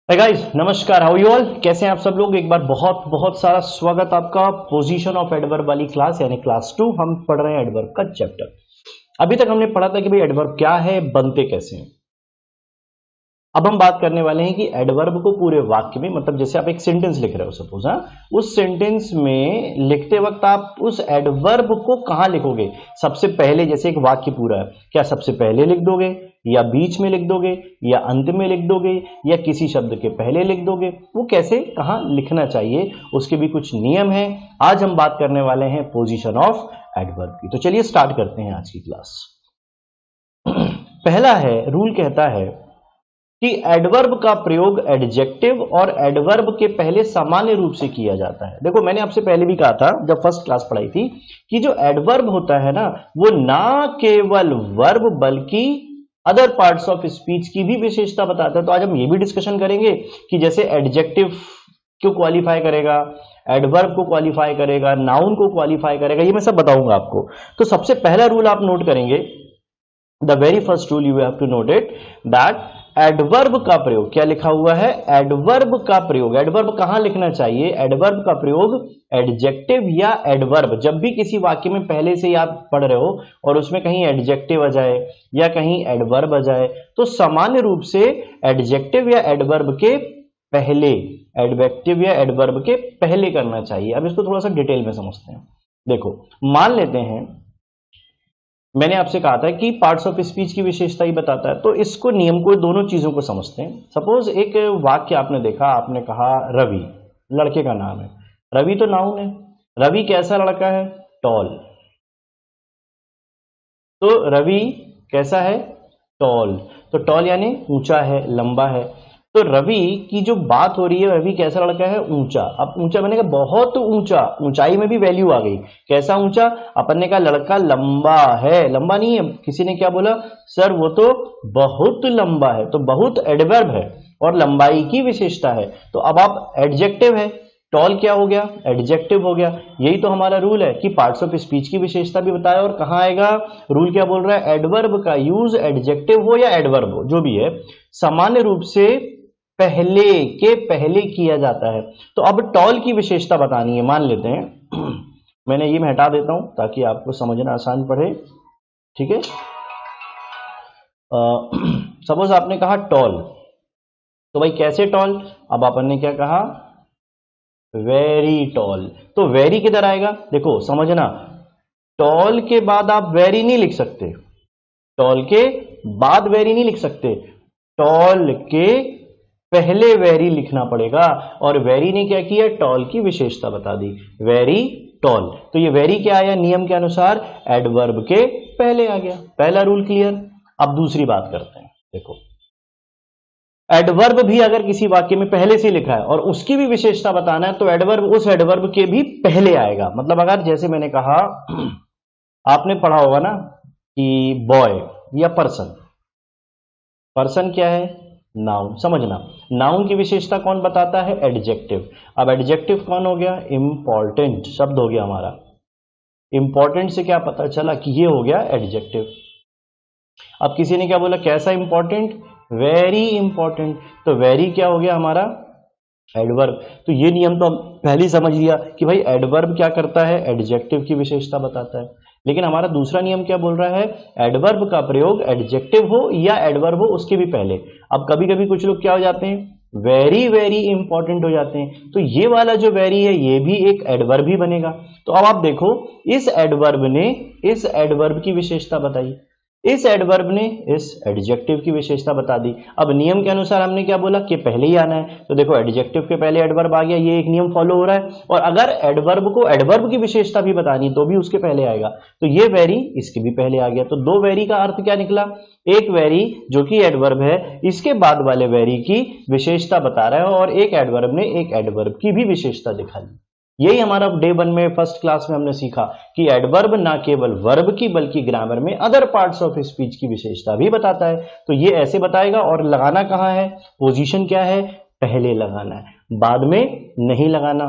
Guys नमस्कार, how you all, कैसे हैं आप सब लोग। एक बार बहुत बहुत सारा स्वागत आपका पोजीशन ऑफ एडवर्ब वाली क्लास यानी क्लास 2। हम पढ़ रहे हैं एडवर्ब का चैप्टर। अभी तक हमने पढ़ा था कि भाई एडवर्ब क्या है, बनते कैसे हैं। अब हम बात करने वाले हैं कि एडवर्ब को पूरे वाक्य में, मतलब जैसे आप एक सेंटेंस लिख रहे हो सपोज, उस सेंटेंस में लिखते वक्त आप उस एडवर्ब को कहां लिखोगे। सबसे पहले, जैसे एक वाक्य पूरा है, क्या सबसे पहले लिख दोगे या बीच में लिख दोगे या अंत में लिख दोगे या किसी शब्द के पहले लिख दोगे, वो कैसे कहां लिखना चाहिए, उसके भी कुछ नियम हैं। आज हम बात करने वाले हैं पोजीशन ऑफ एडवर्ब की। तो चलिए स्टार्ट करते हैं आज की क्लास। पहला है, रूल कहता है कि एडवर्ब का प्रयोग एडजेक्टिव और एडवर्ब के पहले सामान्य रूप से किया जाता है। देखो, मैंने आपसे पहले भी कहा था जब फर्स्ट क्लास पढ़ाई थी कि जो एडवर्ब होता है ना, वो ना केवल वर्ब बल्कि अदर पार्ट्स ऑफ स्पीच की भी विशेषता बताता है। तो आज हम ये भी डिस्कशन करेंगे कि जैसे एडजेक्टिव को क्वालिफाई करेगा, एडवर्ब को क्वालिफाई करेगा, नाउन को क्वालिफाई करेगा, ये मैं सब बताऊंगा आपको। तो सबसे पहला रूल आप नोट करेंगे, the very first rule you have to note it, that adverb का प्रयोग, क्या लिखा हुआ है, एडवर्ब का प्रयोग। एडवर्ब कहां लिखना चाहिए, एडवर्ब का प्रयोग एडजेक्टिव या एडवर्ब, जब भी किसी वाक्य में पहले से आप पढ़ रहे हो और उसमें कहीं एडजेक्टिव आ जाए या कहीं एडवर्ब आ जाए, तो सामान्य रूप से एडजेक्टिव या एडवर्ब के पहले, एडजेक्टिव या एडवर्ब के पहले करना चाहिए। अब इसको थोड़ा सा डिटेल में समझते हैं। देखो, मान लेते हैं मैंने आपसे कहा था कि पार्ट्स ऑफ स्पीच की विशेषता ही बताता है, तो इसको नियम को, दोनों चीजों को समझते हैं। सपोज एक वाक्य आपने देखा, आपने कहा रवि, लड़के का नाम है, रवि तो नाउन है। रवि कैसा लड़का है, टॉल। तो रवि कैसा है, टॉल। तो टॉल यानी ऊंचा है, लंबा है। तो रवि की जो बात हो रही है, रवि कैसा लड़का है, ऊंचा। अब ऊंचा मैंने कहा बहुत ऊंचा, ऊंचाई में भी वैल्यू आ गई। कैसा ऊंचा, अपन ने कहा लड़का लंबा है, लंबा नहीं है। किसी ने क्या बोला, सर वो तो बहुत लंबा है। तो बहुत एडवर्ब है और लंबाई की विशेषता है। तो अब आप एडजेक्टिव है, टॉल क्या हो गया, एडजेक्टिव हो गया। यही तो हमारा रूल है कि पार्ट्स ऑफ स्पीच की विशेषता भी बताया और कहां आएगा। रूल क्या बोल रहा है, एडवर्ब का यूज एडजेक्टिव हो या एडवर्ब हो, जो भी है, सामान्य रूप से पहले के पहले किया जाता है। तो अब टॉल की विशेषता बतानी है, मान लेते हैं मैंने ये मैं हटा देता हूं ताकि आपको समझना आसान पड़े, ठीक है। सपोज आपने कहा टॉल, तो भाई कैसे टॉल, अब अपन ने क्या कहा, वेरी टॉल। तो वेरी किधर आएगा, देखो समझना, टॉल के बाद आप वेरी नहीं लिख सकते, टॉल के बाद वेरी नहीं लिख सकते, टॉल के पहले वेरी लिखना पड़ेगा। और वेरी ने क्या किया, टॉल की विशेषता बता दी, वेरी टॉल। तो ये वेरी क्या आया, नियम के अनुसार एडवर्ब के पहले आ गया। पहला रूल क्लियर। अब दूसरी बात करते हैं। देखो, एडवर्ब भी अगर किसी वाक्य में पहले से लिखा है और उसकी भी विशेषता बताना है, तो एडवर्ब उस एडवर्ब के भी पहले आएगा। मतलब अगर जैसे मैंने कहा, आपने पढ़ा होगा ना कि बॉय या पर्सन, पर्सन क्या है, नाउन। समझना, नाउन की विशेषता कौन बताता है, एडजेक्टिव। अब एडजेक्टिव कौन हो गया, इंपॉर्टेंट शब्द हो गया हमारा। इंपॉर्टेंट से क्या पता चला कि ये हो गया एडजेक्टिव। अब किसी ने क्या बोला, कैसा इंपॉर्टेंट, वेरी इंपॉर्टेंट। तो वेरी क्या हो गया हमारा, एडवर्ब। तो ये नियम तो हम पहले ही समझ लिया कि भाई एडवर्ब क्या करता है, एडजेक्टिव की विशेषता बताता है। लेकिन हमारा दूसरा नियम क्या बोल रहा है, एडवर्ब का प्रयोग एडजेक्टिव हो या एडवर्ब हो उसके भी पहले। अब कभी कभी कुछ लोग क्या हो जाते हैं, वेरी वेरी इंपॉर्टेंट हो जाते हैं, तो ये वाला जो वेरी है ये भी एक एडवर्ब ही बनेगा। तो अब आप देखो, इस एडवर्ब ने इस एडवर्ब की विशेषता बताई, इस एडवर्ब ने इस एडजेक्टिव की विशेषता बता दी। अब नियम के अनुसार हमने क्या बोला कि पहले ही आना है। तो देखो, एडजेक्टिव के पहले एडवर्ब आ गया, ये एक नियम फॉलो हो रहा है। और अगर एडवर्ब को एडवर्ब की विशेषता भी बतानी तो भी उसके पहले आएगा। तो ये वेरी इसके भी पहले आ गया। तो दो वेरी का अर्थ क्या निकला, एक वेरी जो कि एडवर्ब है, इसके बाद वाले वेरी की विशेषता बता रहा है, और एक एडवर्ब ने एक एडवर्ब की भी विशेषता दिखा दी। यही हमारा डे 1 में फर्स्ट क्लास में हमने सीखा कि एडवर्ब ना केवल वर्ब की बल्कि ग्रामर में अदर पार्ट्स ऑफ स्पीच की विशेषता भी बताता है। तो ये ऐसे बताएगा। और लगाना कहां है, पोजीशन क्या है, पहले लगाना है, बाद में नहीं लगाना।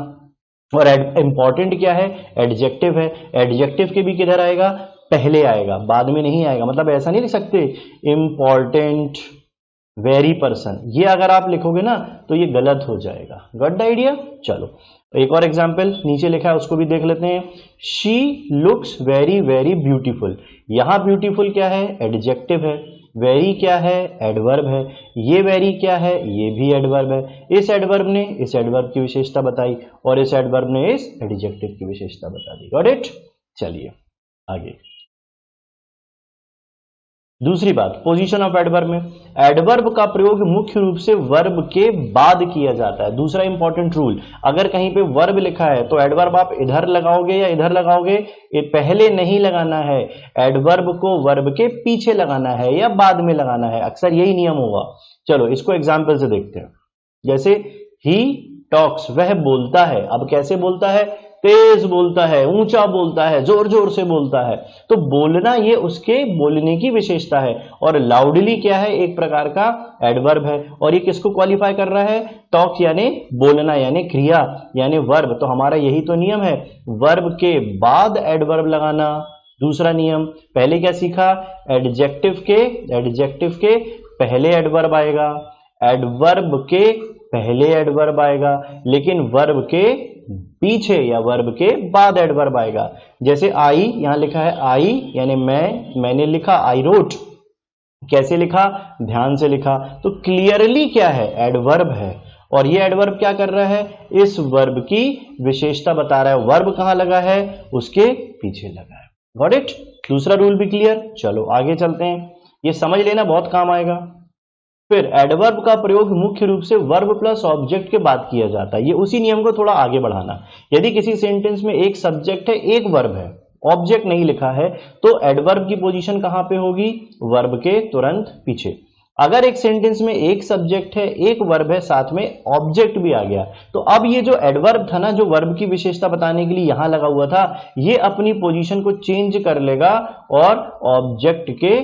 और इंपॉर्टेंट क्या है, एडजेक्टिव है, एडजेक्टिव के भी किधर आएगा, पहले आएगा, बाद में नहीं आएगा। मतलब ऐसा नहीं लिख सकते इंपॉर्टेंट वेरी पर्सन, ये अगर आप लिखोगे ना तो ये गलत हो जाएगा। Got the idea. चलो एक और एग्जाम्पल नीचे लिखा है उसको भी देख लेते हैं। She looks very very beautiful. यहां ब्यूटीफुल क्या है? एडजेक्टिव है। वेरी क्या है? एडवर्ब है। ये वेरी क्या है? ये भी एडवर्ब है। इस एडवर्ब ने इस एडवर्ब की विशेषता बताई और इस एडवर्ब ने इस एडजेक्टिव की विशेषता बता दी। Got it. चलिए आगे दूसरी बात, पोजीशन ऑफ एडवर्ब में एडवर्ब का प्रयोग मुख्य रूप से वर्ब के बाद किया जाता है। दूसरा इंपॉर्टेंट रूल, अगर कहीं पे वर्ब लिखा है तो एडवर्ब आप इधर लगाओगे या इधर लगाओगे, ये पहले नहीं लगाना है। एडवर्ब को वर्ब के पीछे लगाना है या बाद में लगाना है, अक्सर यही नियम होगा। चलो इसको एग्जाम्पल से देखते हैं। जैसे ही टॉक्स, वह बोलता है। अब कैसे बोलता है? तेज बोलता है, ऊंचा बोलता है, जोर जोर से बोलता है। तो बोलना ये उसके बोलने की विशेषता है। और लाउडली क्या है? एक प्रकार का एडवर्ब है। और ये किसको क्वालिफाई कर रहा है? टॉक यानी बोलना यानी क्रिया यानी वर्ब। तो हमारा यही तो नियम है, वर्ब के बाद एडवर्ब लगाना। दूसरा नियम, पहले क्या सीखा? एडजेक्टिव के पहले एडवर्ब आएगा, एडवर्ब के पहले एडवर्ब आएगा, लेकिन वर्ब के पीछे या वर्ब के बाद एडवर्ब आएगा। जैसे आई, यहां लिखा है आई यानी मैंने लिखा आई रोट। कैसे लिखा? ध्यान से लिखा। तो क्लियरली क्या है? एडवर्ब है। और ये एडवर्ब क्या कर रहा है? इस वर्ब की विशेषता बता रहा है। वर्ब कहां लगा है? उसके पीछे लगा है। Got it. दूसरा रूल भी क्लियर। चलो आगे चलते हैं, ये समझ लेना बहुत काम आएगा। फिर एडवर्ब का प्रयोग मुख्य रूप से वर्ब प्लस ऑब्जेक्ट के बाद किया जाता है। ये उसी नियम को थोड़ा आगे बढ़ाना। यदि किसी सेंटेंस में एक सब्जेक्ट है एक वर्ब है, ऑब्जेक्ट नहीं लिखा है, तो एडवर्ब की पोजीशन कहां पे होगी? वर्ब के तुरंत पीछे। अगर एक सेंटेंस में एक सब्जेक्ट है एक वर्ब है साथ में ऑब्जेक्ट भी आ गया, तो अब ये जो एडवर्ब था ना, जो वर्ब की विशेषता बताने के लिए यहां लगा हुआ था, ये अपनी पोजीशन को चेंज कर लेगा और ऑब्जेक्ट के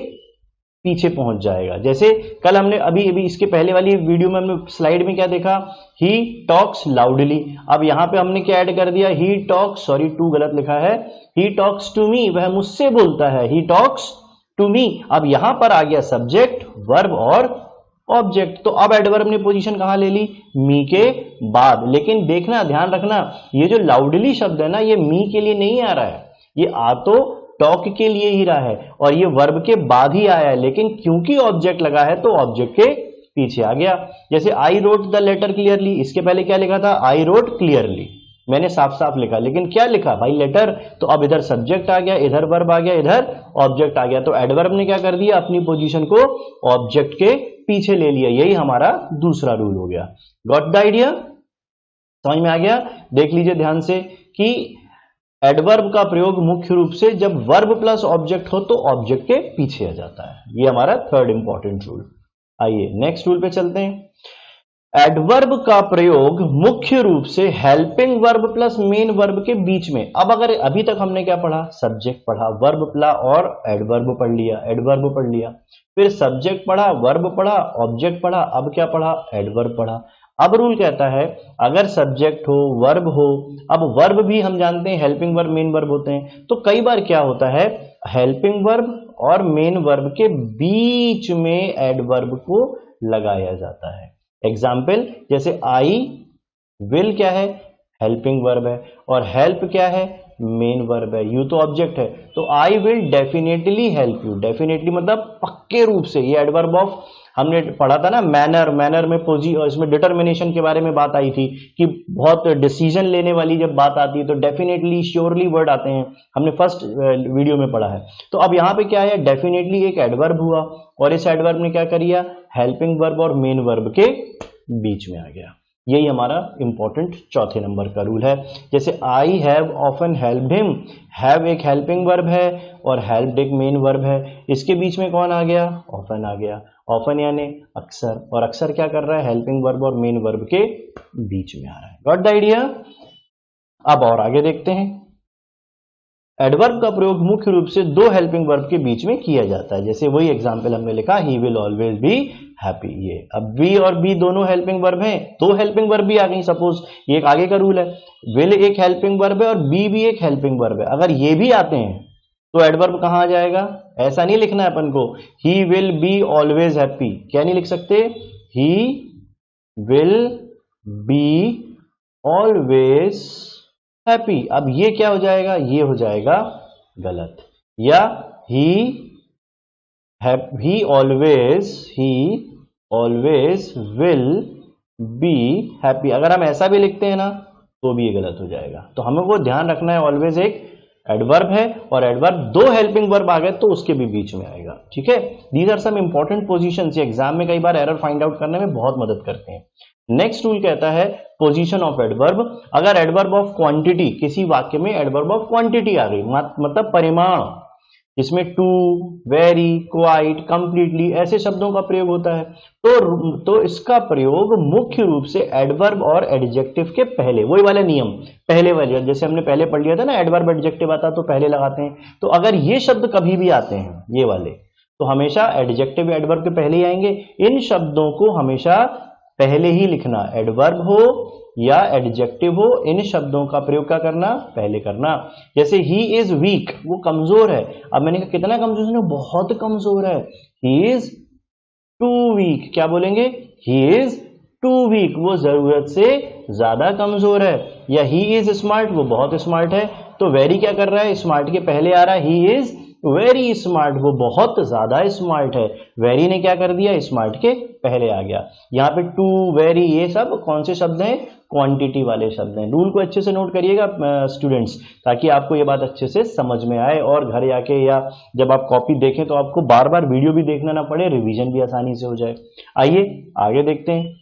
पीछे पहुंच जाएगा। जैसे कल हमने अभी इसके पहले वाली वीडियो में हमने स्लाइड में क्या देखा? He talks loudly. अब यहां पे हमने क्या ऐड कर दिया? ही टॉक्स, सॉरी टू गलत लिखा है, ही टॉक्स टू मी, वह मुझसे बोलता है। He talks to me. अब यहां पर आ गया सब्जेक्ट, वर्ब और ऑब्जेक्ट। तो अब एडवर्ब ने पोजीशन कहां ले ली? मी के बाद। लेकिन देखना, ध्यान रखना, ये जो लाउडली शब्द है ना, ये मी के लिए नहीं आ रहा है, ये आ तो टॉक के लिए ही रहा है और ये वर्ब के बाद ही आया है, लेकिन क्योंकि ऑब्जेक्ट लगा है तो ऑब्जेक्ट के पीछे आ गया। जैसे I wrote the letter clearly, इसके पहले क्या लिखा था? आई रोट क्लियरली, मैंने साफ साफ लिखा, लेकिन क्या लिखा भाई? लेटर। तो अब इधर सब्जेक्ट आ गया, इधर वर्ब आ गया, इधर ऑब्जेक्ट आ गया। तो एडवर्ब ने क्या कर दिया? अपनी पोजीशन को ऑब्जेक्ट के पीछे ले लिया। यही हमारा दूसरा रूल हो गया। Got the idea? समझ में आ गया? देख लीजिए ध्यान से कि एडवर्ब का प्रयोग मुख्य रूप से जब वर्ब प्लस ऑब्जेक्ट हो तो ऑब्जेक्ट के पीछे आ जाता है। ये हमारा थर्ड इंपॉर्टेंट रूल। आइए नेक्स्ट रूल पे चलते हैं। एडवर्ब का प्रयोग मुख्य रूप से helping verb plus main verb के बीच में। अब अगर अभी तक हमने क्या पढ़ा? सब्जेक्ट पढ़ा, वर्ब पढ़ा और एडवर्ब पढ़ लिया, एडवर्ब पढ़ लिया, फिर सब्जेक्ट पढ़ा, वर्ब पढ़ा, ऑब्जेक्ट पढ़ा, अब क्या पढ़ा? एडवर्ब पढ़ा। अब रूल कहता है अगर सब्जेक्ट हो, वर्ब हो, अब वर्ब भी हम जानते हैं हेल्पिंग वर्ब मेन वर्ब होते हैं, तो कई बार क्या होता है? हेल्पिंग वर्ब और मेन वर्ब के बीच में एडवर्ब को लगाया जाता है। एग्जाम्पल, जैसे आई विल क्या है? हेल्पिंग वर्ब है और हेल्प क्या है? मेन वर्ब है। यू तो ऑब्जेक्ट है, तो I will definitely help you. Definitely मतलब पक्के रूप से। ये एडवर्ब ऑफ हमने पढ़ा था ना, मैनर में इसमें डिटर्मिनेशन के बारे में बात आई थी कि बहुत डिसीजन लेने वाली जब बात आती है तो डेफिनेटली श्योरली वर्ड आते हैं, हमने फर्स्ट वीडियो में पढ़ा है। तो अब यहाँ पे क्या है? डेफिनेटली एक एडवर्ब हुआ और इस एडवर्ब ने क्या कर दिया? हेल्पिंग वर्ब और मेन वर्ब के बीच में आ गया। यही हमारा इंपॉर्टेंट चौथे नंबर का रूल है। जैसे I have often helped him, have एक हेल्पिंग वर्ब है और हेल्प्ड एक मेन वर्ब है, इसके बीच में कौन आ गया? ऑफन आ गया। ऑफन यानी अक्सर, और अक्सर क्या कर रहा है? हेल्पिंग वर्ब और मेन वर्ब के बीच में आ रहा है। Got the idea? अब और आगे देखते हैं। एडवर्ब का प्रयोग मुख्य रूप से दो हेल्पिंग वर्ब के बीच में किया जाता है। जैसे वही एग्जाम्पल हमने लिखा, he will always be happy. ये अब वी और बी दोनों हेल्पिंग वर्ब हैं, दो हेल्पिंग वर्ब भी आ गई। सपोज ये एक आगे का रूल है, विल एक हेल्पिंग वर्ब है और बी भी एक हेल्पिंग वर्ब है। अगर ये भी आते हैं तो एडवर्ब कहां आ जाएगा? ऐसा नहीं लिखना है अपन को, he will be always happy, क्या नहीं लिख सकते? He will be always happy. अब ये क्या हो जाएगा? ये हो जाएगा गलत। या he always will be happy, अगर हम ऐसा भी लिखते हैं ना तो भी ये गलत हो जाएगा। तो हमको ध्यान रखना है ऑलवेज एक एडवर्ब है और एडवर्ब दो हेल्पिंग वर्ब आ गए तो उसके भी बीच में आएगा, ठीक है। These are some important positions, ये एग्जाम में कई बार एरर फाइंड आउट करने में बहुत मदद करते हैं। नेक्स्ट रूल कहता है पोजीशन ऑफ एडवर्ब। अगर एडवर्ब ऑफ क्वांटिटी, किसी वाक्य में एडवर्ब ऑफ क्वांटिटी आ गई, मतलब परिमाण, इसमें टू, वेरी, क्वाइट, कंप्लीटली ऐसे शब्दों का प्रयोग होता है, तो इसका प्रयोग मुख्य रूप से एडवर्ब और एडजेक्टिव के पहले, वही वाला नियम, पहले वाले, जैसे हमने पहले पढ़ लिया था ना, एडवर्ब एडजेक्टिव आता तो पहले लगाते हैं। तो अगर ये शब्द कभी भी आते हैं ये वाले, तो हमेशा एडजेक्टिव एडवर्ब के पहले ही आएंगे। इन शब्दों को हमेशा पहले ही लिखना, एडवर्ब हो या एडजेक्टिव हो, इन शब्दों का प्रयोग क्या करना? पहले करना। जैसे ही इज वीक, वो कमजोर है। अब मैंने कहा कितना कमजोर है? बहुत कमजोर है। ही इज टू वीक, क्या बोलेंगे? ही इज टू वीक, वो जरूरत से ज्यादा कमजोर है। या ही इज स्मार्ट, वो बहुत स्मार्ट है। तो वेरी क्या कर रहा है? स्मार्ट के पहले आ रहा है, ही इज वेरी स्मार्ट, वो बहुत ज्यादा स्मार्ट है। वेरी ने क्या कर दिया? स्मार्ट के पहले आ गया। यहाँ पे टू, वेरी, ये सब कौन से शब्द हैं? क्वांटिटी वाले शब्द हैं। रूल को अच्छे से नोट करिएगा स्टूडेंट्स, ताकि आपको ये बात अच्छे से समझ में आए और घर जाके या जब आप कॉपी देखें तो आपको बार बार वीडियो भी देखना ना पड़े, रिवीजन भी आसानी से हो जाए। आइए आगे देखते हैं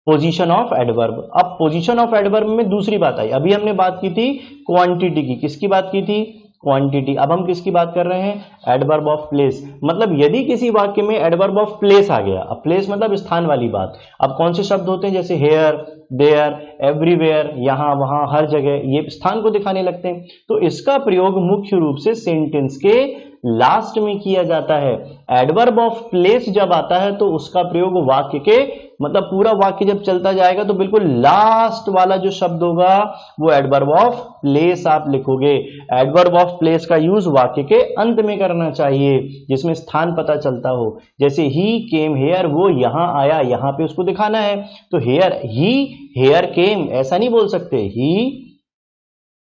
पोजीशन ऑफ एडवर्ब। अब पोजीशन ऑफ एडवर्ब में दूसरी बात आई। अभी हमने बात की थी क्वांटिटी की, किसकी बात की थी? क्वांटिटी। अब हम किसकी बात कर रहे हैं? Adverb of place. मतलब यदि किसी वाक्य में एडवर्ब ऑफ प्लेस आ गया, अब प्लेस मतलब स्थान वाली बात। अब कौन से शब्द होते हैं? जैसे हेयर, देयर, एवरीवेयर, यहां वहां हर जगह, ये स्थान को दिखाने लगते हैं। तो इसका प्रयोग मुख्य रूप से सेंटेंस के लास्ट में किया जाता है। एडवर्ब ऑफ प्लेस जब आता है तो उसका प्रयोग वाक्य के, मतलब पूरा वाक्य जब चलता जाएगा तो बिल्कुल लास्ट वाला जो शब्द होगा वो एडवर्ब ऑफ प्लेस आप लिखोगे। एडवर्ब ऑफ प्लेस का यूज वाक्य के अंत में करना चाहिए जिसमें स्थान पता चलता हो। जैसे ही केम हेयर, वो यहां आया, यहां पे उसको दिखाना है। तो हेयर, ही हेयर केम, ऐसा नहीं बोल सकते, ही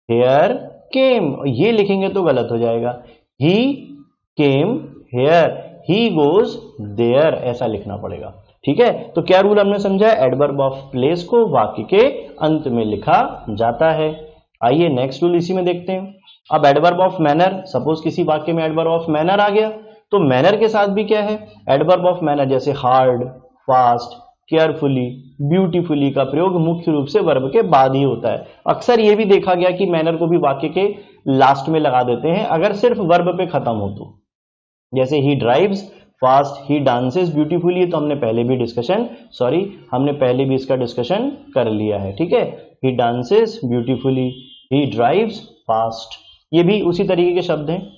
हेयर केम, ये लिखेंगे तो गलत हो जाएगा। He came here, he goes there, ऐसा लिखना पड़ेगा, ठीक है। तो क्या रूल हमने समझा? एडवर्ब ऑफ प्लेस को वाक्य के अंत में लिखा जाता है। आइए नेक्स्ट रूल इसी में देखते हैं। अब एडवर्ब ऑफ मैनर, सपोज किसी वाक्य में एडवर्ब ऑफ मैनर आ गया, तो मैनर के साथ भी क्या है? एडवर्ब ऑफ मैनर, जैसे हार्ड, फास्ट, केयरफुली, ब्यूटीफुली का प्रयोग मुख्य रूप से वर्ब के बाद ही होता है। अक्सर यह भी देखा गया कि मैनर को भी वाक्य के लास्ट में लगा देते हैं अगर सिर्फ वर्ब पे खत्म हो तो। जैसे ही ड्राइव्स फास्ट, ही डांसेस ब्यूटीफुली, तो हमने पहले भी इसका डिस्कशन कर लिया है, ठीक है। He dances beautifully, he drives fast, ये भी उसी तरीके के शब्द हैं।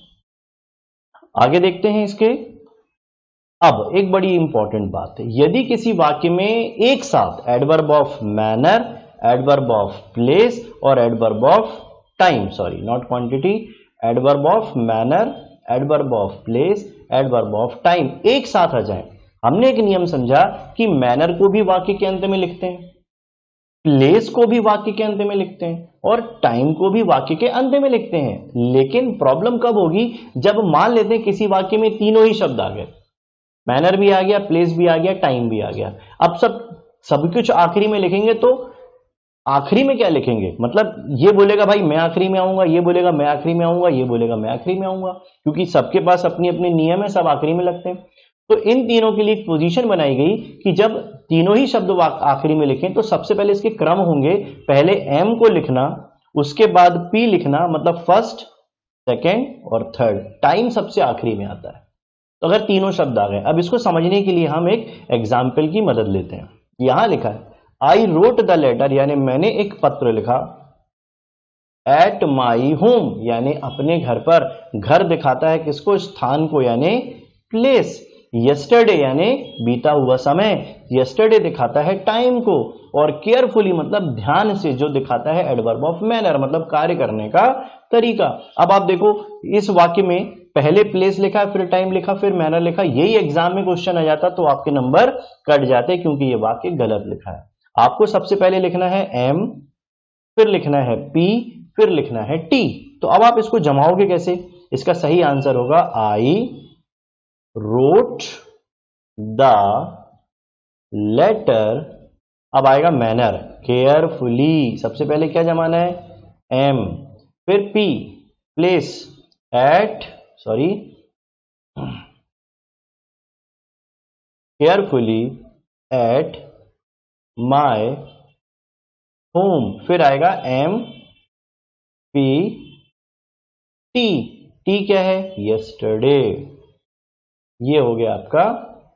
आगे देखते हैं इसके। अब एक बड़ी इंपॉर्टेंट बात है, यदि किसी वाक्य में एक साथ adverb of manner, adverb of place और adverb of time, sorry not quantity, adverb of manner, adverb of place, adverb of time एक साथ आ जाए, हमने एक नियम समझा कि मैनर को भी वाक्य के अंत में लिखते हैं, प्लेस को भी वाक्य के अंत में लिखते हैं और टाइम को भी वाक्य के अंत में लिखते हैं। लेकिन प्रॉब्लम कब होगी? जब मान लेते हैं किसी वाक्य में तीनों ही शब्द आ गए, मैनर भी आ गया, प्लेस भी आ गया, टाइम भी आ गया। अब सब कुछ आखिरी में लिखेंगे तो आखिरी में क्या लिखेंगे? मतलब ये बोलेगा भाई मैं आखिरी में आऊंगा, ये बोलेगा मैं आखिरी में आऊंगा, ये बोलेगा मैं आखिरी में आऊंगा, क्योंकि सबके पास अपनी अपनी नियम है, सब आखिरी में लगते हैं। तो इन तीनों के लिए एक पोजीशन बनाई गई कि जब तीनों ही शब्द आखिरी में लिखें तो सबसे पहले इसके क्रम होंगे, पहले एम को लिखना, उसके बाद पी लिखना, मतलब फर्स्ट, सेकेंड और थर्ड। टाइम सबसे आखिरी में आता है। तो अगर तीनों शब्द आ गए, अब इसको समझने के लिए हम एक एग्जाम्पल की मदद लेते हैं। यहां लिखा है आई रोट द लेटर, यानी मैंने एक पत्र लिखा, एट माई होम यानी अपने घर पर, घर दिखाता है किसको? स्थान को, यानी प्लेस। यस्टरडे यानी बीता हुआ समय, यस्टरडे दिखाता है टाइम को, और केयरफुली मतलब ध्यान से जो दिखाता है एडवर्ब ऑफ मैनर मतलब कार्य करने का तरीका। अब आप देखो इस वाक्य में पहले प्लेस लिखा, फिर टाइम लिखा, फिर मैनर लिखा, यही एग्जाम में क्वेश्चन आ जाता तो आपके नंबर कट जाते, क्योंकि ये वाक्य गलत लिखा है। आपको सबसे पहले लिखना है एम, फिर लिखना है पी, फिर लिखना है टी। तो अब आप इसको जमाओगे कैसे? इसका सही आंसर होगा आई रोट द लेटर, अब आएगा मैनर, केयरफुली, सबसे पहले क्या जमाना है एम, फिर P, place at, sorry carefully at my home, फिर आएगा एम पी टी, टी क्या है यस्टरडे, ये हो गया आपका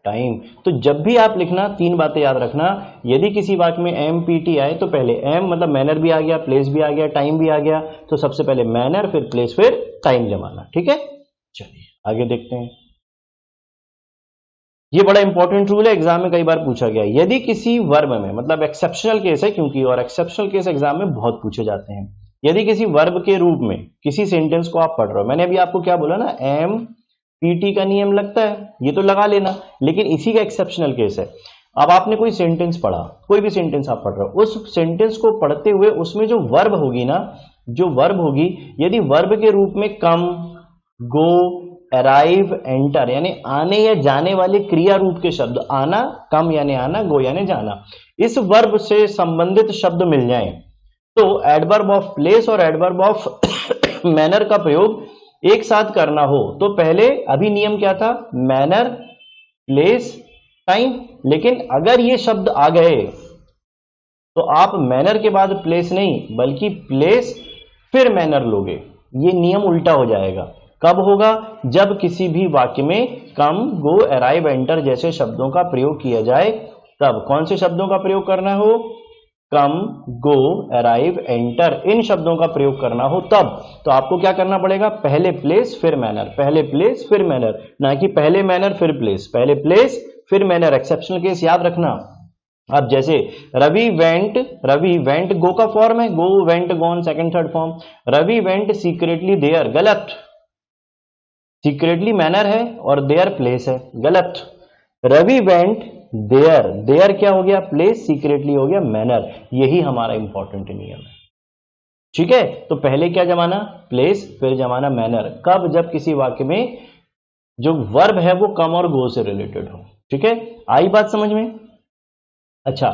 टाइम। तो जब भी आप लिखना तीन बातें याद रखना, यदि किसी वाक्य में एम पी टी आए तो पहले एम मतलब मैनर भी आ गया, प्लेस भी आ गया, टाइम भी आ गया, तो सबसे पहले मैनर, फिर प्लेस, फिर टाइम जमाना। ठीक है, चलिए आगे देखते हैं। ये बड़ा इंपॉर्टेंट रूल है, एग्जाम में कई बार पूछा गया। यदि किसी वर्ब में, मतलब एक्सेप्शनल केस है क्योंकि, और एक्सेप्शनल केस एग्जाम में बहुत पूछे जाते हैं, यदि किसी वर्ब के रूप में किसी सेंटेंस को आप पढ़ रहे हो, मैंने अभी आपको क्या बोला ना, एम पीटी का नियम लगता है, ये तो लगा लेना, लेकिन इसी का एक्सेप्शनल केस है। अब आपने कोई सेंटेंस पढ़ा, कोई भी सेंटेंस आप पढ़ रहे हो, उस सेंटेंस को पढ़ते हुए उसमें जो वर्ब होगी ना, जो वर्ब होगी, यदि वर्ब के रूप में कम, गो, अराइव, एंटर यानी आने या जाने वाले क्रिया रूप के शब्द, आना, कम यानी आना, गो यानी जाना, इस वर्ब से संबंधित शब्द मिल जाएं, तो एडवर्ब ऑफ प्लेस और एडवर्ब ऑफ मैनर का प्रयोग एक साथ करना हो तो पहले, अभी नियम क्या था, मैनर, प्लेस, टाइम, लेकिन अगर ये शब्द आ गए तो आप मैनर के बाद प्लेस नहीं बल्कि प्लेस फिर मैनर लोगे, ये नियम उल्टा हो जाएगा। कब होगा? जब किसी भी वाक्य में कम, गो, अराइव, एंटर जैसे शब्दों का प्रयोग किया जाए, तब कौन से शब्दों का प्रयोग करना हो? कम, गो, अराइव, एंटर, इन शब्दों का प्रयोग करना हो तब। तो आपको क्या करना पड़ेगा? पहले प्लेस फिर मैनर, पहले प्लेस फिर मैनर, ना कि पहले मैनर फिर प्लेस, पहले प्लेस फिर मैनर। एक्सेप्शनल केस याद रखना। अब जैसे रवि वेंट गो का फॉर्म है, go, went, gone second third form. Ravi went secretly there, गलत, सीक्रेटली मैनर है और देयर प्लेस है, गलत। रवि वेंट देयर, देयर क्या हो गया? प्लेस, सीक्रेटली हो गया मैनर। यही हमारा इंपॉर्टेंट नियम है। ठीक है, तो पहले क्या जमाना? प्लेस, फिर जमाना मैनर। कब? जब किसी वाक्य में जो वर्ब है वो कम और गो से रिलेटेड हो। ठीक है, आई बात समझ में? अच्छा,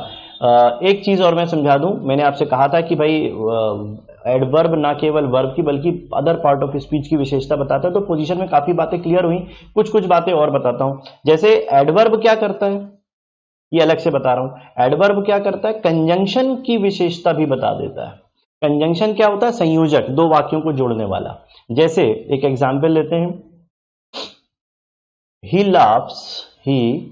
एक चीज और मैं समझा दूं, मैंने आपसे कहा था कि भाई एडवर्ब ना केवल वर्ब की बल्कि अदर पार्ट ऑफ स्पीच की विशेषता बताता है, तो पोजीशन में काफी बातें क्लियर हुई, कुछ कुछ बातें और बताता हूं। जैसे एडवर्ब क्या करता है, ये अलग से बता रहा हूं। एडवर्ब क्या करता है? कंजंक्शन की विशेषता भी बता देता है। कंजंक्शन क्या होता है? संयोजक, दो वाक्यों को जोड़ने वाला। जैसे एक एग्जांपल लेते हैं, he laughs, he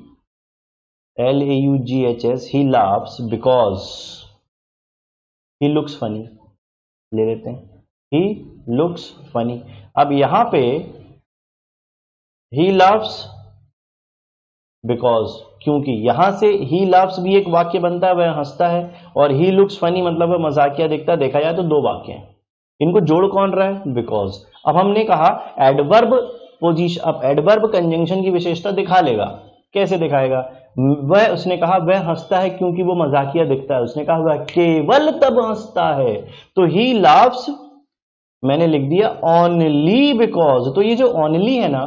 LAUGHS, he laughs because he looks funny, ले लेते हैं, he looks funny। अब यहां पे he laughs because, क्योंकि यहां से he laughs भी एक वाक्य बनता है, वह हंसता है, और he looks funny मतलब वह मजाकिया दिखता, देखा जाए तो दो वाक्य हैं, इनको जोड़ कौन रहा है? बिकॉज। अब हमने कहा एडवर्ब पोजीशन, अब एडवर्ब कंजंक्शन की विशेषता दिखा लेगा, कैसे दिखाएगा? वह, उसने कहा वह हंसता है क्योंकि वो मजाकिया दिखता है, उसने कहा वह केवल तब हंसता है, तो ही लाफ्स मैंने लिख दिया ओनली बिकॉज। तो ये जो ओनली है ना,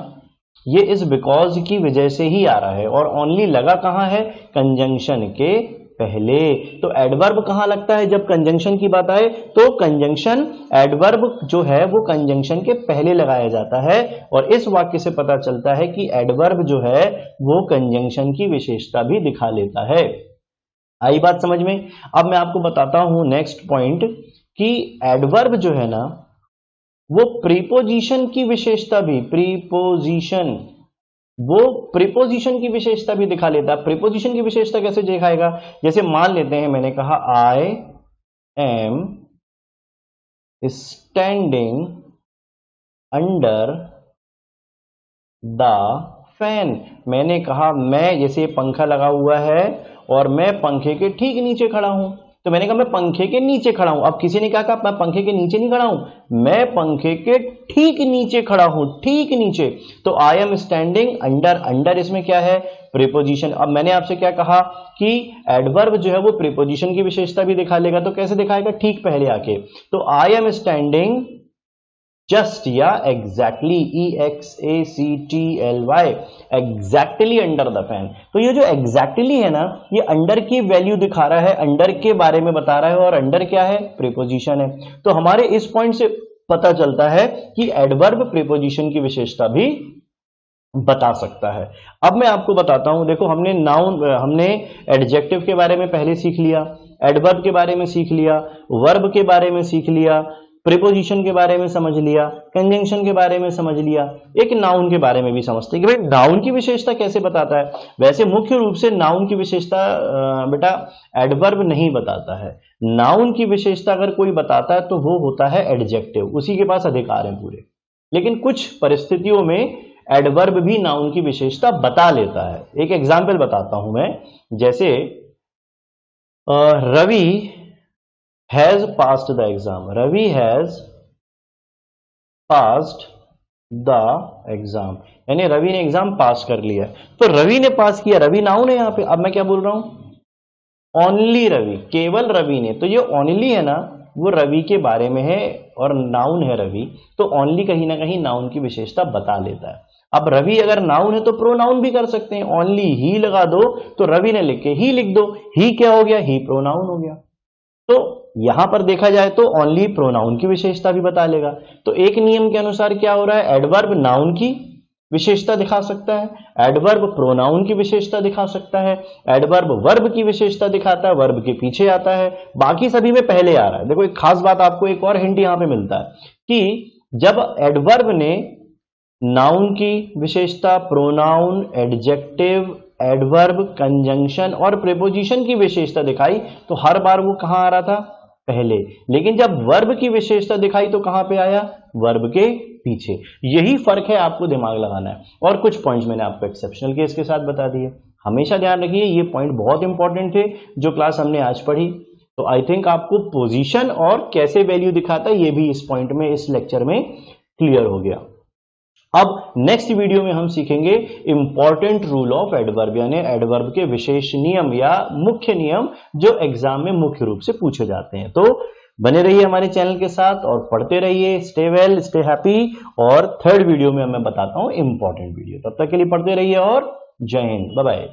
ये इस बिकॉज की वजह से ही आ रहा है, और ओनली लगा कहां है? कंजंक्शन के पहले। तो एडवर्ब कहां लगता है जब कंजंक्शन की बात आए? तो कंजंक्शन, एडवर्ब जो है वो कंजंक्शन के पहले लगाया जाता है, और इस वाक्य से पता चलता है कि एडवर्ब जो है वो कंजंक्शन की विशेषता भी दिखा लेता है। आई बात समझ में? अब मैं आपको बताता हूं नेक्स्ट पॉइंट कि एडवर्ब जो है ना वो प्रीपोजिशन की विशेषता भी, प्रीपोजिशन, वो प्रीपोजिशन की विशेषता भी दिखा लेता है। प्रीपोजिशन की विशेषता कैसे दिखाएगा? जैसे मान लेते हैं, मैंने कहा I am standing under the fan. मैंने कहा मैं, जैसे पंखा लगा हुआ है और मैं पंखे के ठीक नीचे खड़ा हूं, तो मैंने कहा मैं पंखे के नीचे खड़ा हूं। अब किसी ने कहा मैं पंखे के नीचे नहीं खड़ा हूं, मैं पंखे के ठीक नीचे खड़ा हूं, ठीक नीचे। तो I am standing under. Under इसमें क्या है? प्रीपोजिशन। अब मैंने आपसे क्या कहा कि एडवर्ब जो है वो प्रीपोजिशन की विशेषता भी दिखा लेगा, तो कैसे दिखाएगा? ठीक पहले आके। तो आई एम स्टैंडिंग जस्ट या exactly, EXACTLY, exactly under the fan. तो ये जो एग्जैक्टली है ना, ये अंडर की वैल्यू दिखा रहा है, अंडर के बारे में बता रहा है, और अंडर क्या है? प्रीपोजिशन है। तो हमारे इस पॉइंट से पता चलता है कि एडवर्ब प्रीपोजिशन की विशेषता भी बता सकता है। अब मैं आपको बताता हूं, देखो हमने एडजेक्टिव के बारे में पहले सीख लिया, एडवर्ब के बारे में सीख लिया, वर्ब के बारे में सीख लिया, प्रीपोजिशन के बारे में समझ लिया, कंजंक्शन के बारे में समझ लिया, एक नाउन के बारे में भी समझते हैं कि भाई नाउन की विशेषता कैसे बताता है। वैसे मुख्य रूप से नाउन की विशेषता बेटा एडवर्ब नहीं बताता है। नाउन की विशेषता अगर कोई बताता है तो वो होता है एडजेक्टिव, उसी के पास अधिकार है पूरे। लेकिन कुछ परिस्थितियों में एडवर्ब भी नाउन की विशेषता बता लेता है। एक एग्जाम्पल बताता हूं मैं, जैसे Ravi has passed the exam, Ravi has passed the exam, यानी रवि ने एग्जाम पास कर लिया। तो रवि ने पास किया, रवि नाउन है यहां पे। अब मैं क्या बोल रहा हूं? ओनली रवि, केवल रवि ने। तो ये ओनली है ना, वो रवि के बारे में है और नाउन है रवि, तो ओनली कहीं ना कहीं नाउन की विशेषता बता लेता है। अब रवि अगर नाउन है तो प्रोनाउन भी कर सकते हैं, ओनली ही लगा दो तो रवि ने लिख के ही लिख दो, ही क्या हो गया? ही प्रोनाउन हो गया। तो यहां पर देखा जाए तो ओनली प्रोनाउन की विशेषता भी बता लेगा। तो एक नियम के अनुसार क्या हो रहा है? एडवर्ब नाउन की विशेषता दिखा सकता है, एडवर्ब प्रोनाउन की विशेषता दिखा सकता है, एडवर्ब वर्ब की विशेषता दिखाता है, वर्ब के पीछे आता है, बाकी सभी में पहले आ रहा है। देखो एक खास बात आपको एक और हिंट यहां पे मिलता है कि जब एडवर्ब ने नाउन की विशेषता, प्रोनाउन, एडजेक्टिव, एडवर्ब, कंजंक्शन और प्रीपोजिशन की विशेषता दिखाई तो हर बार वो कहां आ रहा था? पहले। लेकिन जब वर्ब की विशेषता दिखाई तो कहां पे आया? वर्ब के पीछे। यही फर्क है, आपको दिमाग लगाना है। और कुछ पॉइंट्स मैंने आपको एक्सेप्शनल केस के साथ बता दिए। हमेशा ध्यान रखिए ये पॉइंट बहुत इंपॉर्टेंट थे जो क्लास हमने आज पढ़ी। तो आई थिंक आपको पोजीशन और कैसे वैल्यू दिखाता है ये भी इस पॉइंट में, इस लेक्चर में क्लियर हो गया। अब नेक्स्ट वीडियो में हम सीखेंगे इंपॉर्टेंट रूल ऑफ एडवर्ब, यानी एडवर्ब के विशेष नियम या मुख्य नियम जो एग्जाम में मुख्य रूप से पूछे जाते हैं। तो बने रहिए हमारे चैनल के साथ और पढ़ते रहिए। Stay well, stay happy. और थर्ड वीडियो में मैं बताता हूं इंपॉर्टेंट वीडियो। तब तक के लिए पढ़ते रहिए और जय हिंद, बाय बाय।